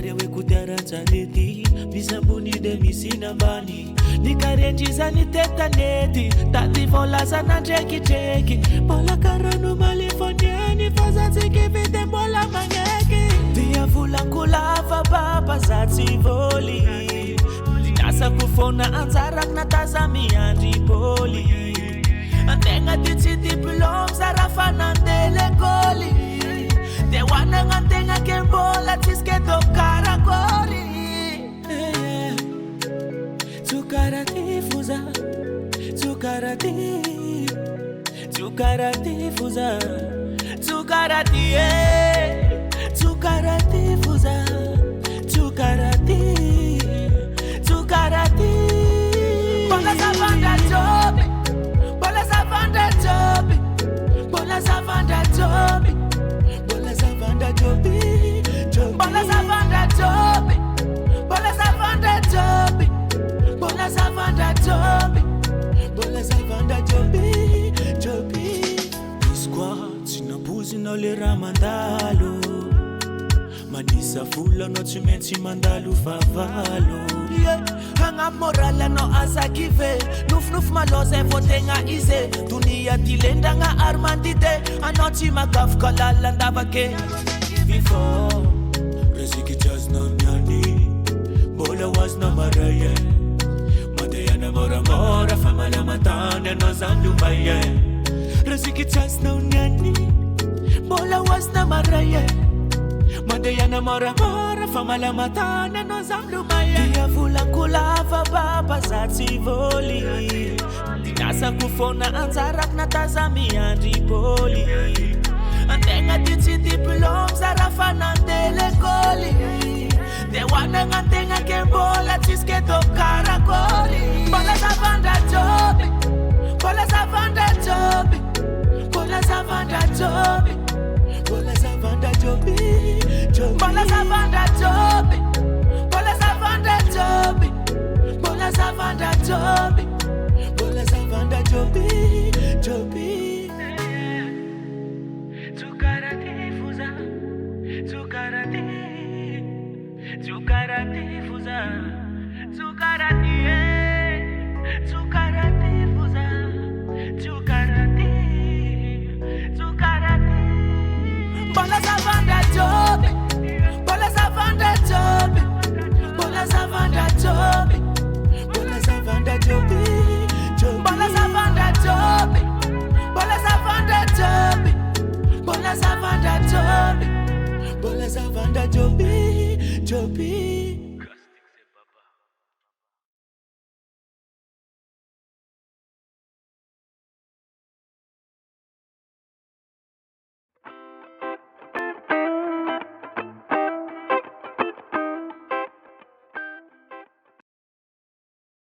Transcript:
Zarewe kutaranzaleti Misambuni de misinambani Nikarenjiza ni tetaneti Tati volaza na jeki Bola karanu malifonieni Fazati kivite mbola mangeki Dia vula kulava baba zati voli Dinasa kufona anzarak na tazami andripoli Antenga titi diplom zarafana ndele koli Te wana ngantenga kembola tiske to karakoli Tukarati fuza Tukarati fuza Tukarati Tukarati fuza Tukarati Bola savanda jobi Bola savanda jobi Bola savanda jobi Bola savanda jobi Bola savanda jobi Bola savanda jobi Bola savanda jobi Bola savanda jobi Squad sinabuzi na le ramandalo Manisa fula no cimenti mandalu favalo Hanga morala no azakive Nuf malose votenga ize Dunia tilenda nga armandite Anoti magaf kalala ndavake Before Resiki jazz na nyani Bola was na maraye Madeya na mora famala matane no zandu maye Resiki jazz na nyani Bola was na maraye Madeya na mora famala matane no zandu maye Dia vula kulava baba zati voli Dinasa kufona anzarak na tazami andripoli Antenga titi diplom zarafana ndele koli Te wana ngantenga kembola tiske to karakoli Bola savanda jobi Bola savanda jobi Bola savanda jobi Bola savanda jobi Bola savanda jobi Bola savanda jobi Bola savanda jobi Bola savanda jobi Tukarati fuza Tukarati fuza Tukarati fuza Tukarati Bola savanda jobi Bola savanda jobi Bola savanda jobi